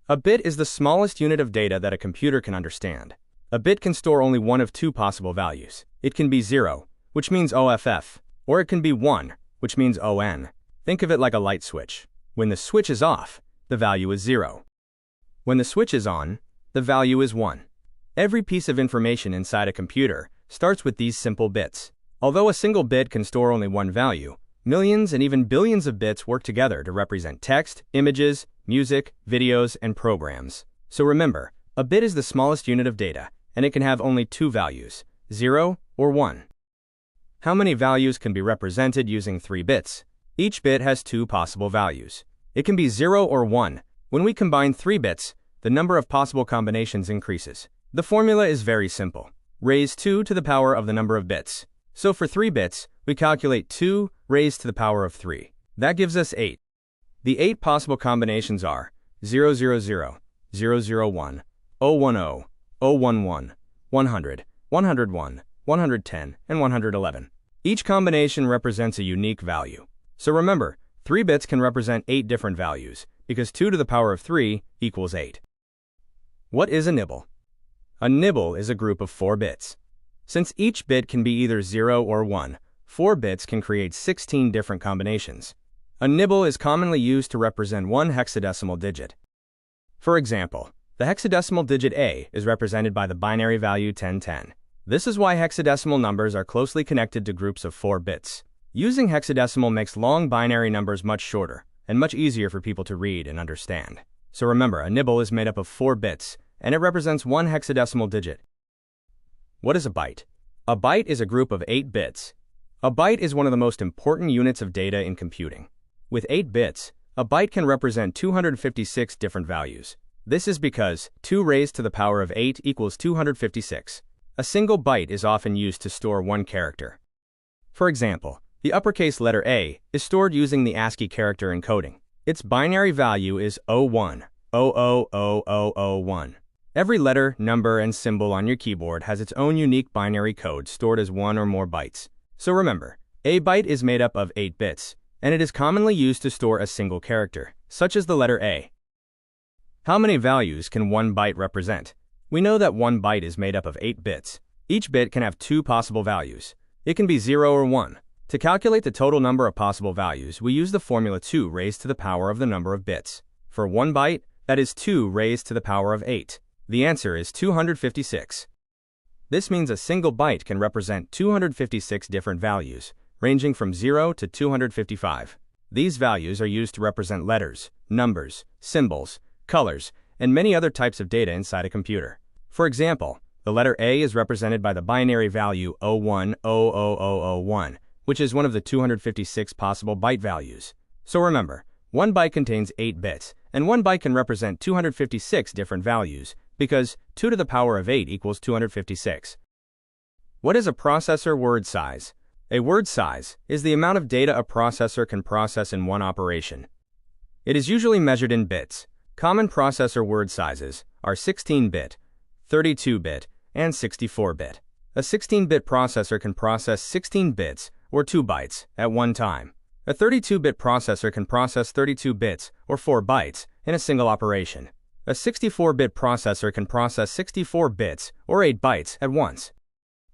A bit is the smallest unit of data that a computer can understand. A bit can store only one of two possible values. It can be 0, which means OFF, or it can be 1, which means ON. Think of it like a light switch. When the switch is off, the value is 0. When the switch is on, the value is 1. Every piece of information inside a computer starts with these simple bits. Although a single bit can store only one value, millions and even billions of bits work together to represent text, images, music, videos, and programs. So remember, a bit is the smallest unit of data, and it can have only two values, 0 or 1. How many values can be represented using 3 bits? Each bit has two possible values. It can be 0 or 1. When we combine 3 bits, the number of possible combinations increases. The formula is very simple. Raise 2 to the power of the number of bits. So for 3 bits, we calculate 2 raised to the power of 3. That gives us 8. The 8 possible combinations are 000, 001, 010, 011, 100, 101, 110, and 111. Each combination represents a unique value. So remember, 3 bits can represent 8 different values, because 2 to the power of 3 equals 8. What is a nibble? A nibble is a group of 4 bits. Since each bit can be either 0 or 1, 4 bits can create 16 different combinations. A nibble is commonly used to represent one hexadecimal digit. For example, the hexadecimal digit A is represented by the binary value 1010. This is why hexadecimal numbers are closely connected to groups of 4 bits. Using hexadecimal makes long binary numbers much shorter and much easier for people to read and understand. So remember, a nibble is made up of 4 bits, and it represents one hexadecimal digit. What is a byte? A byte is a group of 8 bits. A byte is one of the most important units of data in computing. With 8 bits, a byte can represent 256 different values. This is because 2 raised to the power of 8 equals 256. A single byte is often used to store one character. For example, the uppercase letter A is stored using the ASCII character encoding. Its binary value is 01, 000001. Every letter, number, and symbol on your keyboard has its own unique binary code stored as 1 or more bytes. So remember, a byte is made up of 8 bits, and it is commonly used to store a single character, such as the letter A. How many values can one byte represent? We know that one byte is made up of 8 bits. Each bit can have 2 possible values. It can be 0 or 1. To calculate the total number of possible values, we use the formula 2 raised to the power of the number of bits. For 1 byte, that is 2 raised to the power of 8. The answer is 256. This means a single byte can represent 256 different values, ranging from 0 to 255. These values are used to represent letters, numbers, symbols, colors, and many other types of data inside a computer. For example, the letter A is represented by the binary value 010001, which is one of the 256 possible byte values. So remember, 1 byte contains 8 bits, and 1 byte can represent 256 different values, because 2 to the power of 8 equals 256. What is a processor word size? A word size is the amount of data a processor can process in one operation. It is usually measured in bits. Common processor word sizes are 16-bit, 32-bit, and 64-bit. A 16-bit processor can process 16 bits, or 2 bytes, at one time. A 32-bit processor can process 32 bits, or 4 bytes, in a single operation. A 64-bit processor can process 64 bits, or 8 bytes, at once.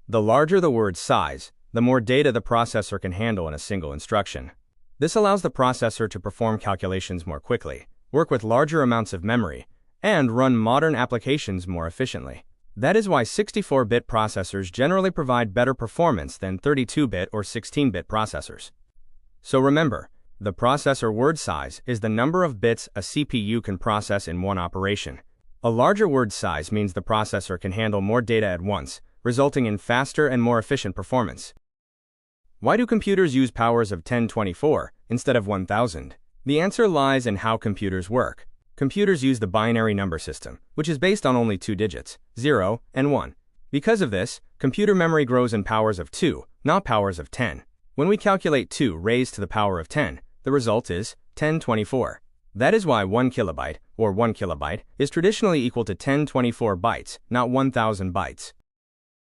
The larger the word size, the more data the processor can handle in a single instruction. This allows the processor to perform calculations more quickly, work with larger amounts of memory, and run modern applications more efficiently. That is why 64-bit processors generally provide better performance than 32-bit or 16-bit processors. So remember, the processor word size is the number of bits a CPU can process in one operation. A larger word size means the processor can handle more data at once, resulting in faster and more efficient performance. Why do computers use powers of 1024 instead of 1000? The answer lies in how computers work. Computers use the binary number system, which is based on only 2 digits, 0 and 1. Because of this, computer memory grows in powers of 2, not powers of 10. When we calculate 2 raised to the power of 10, the result is 1024. That is why 1 kilobyte, or 1 kilobyte, is traditionally equal to 1024 bytes, not 1000 bytes.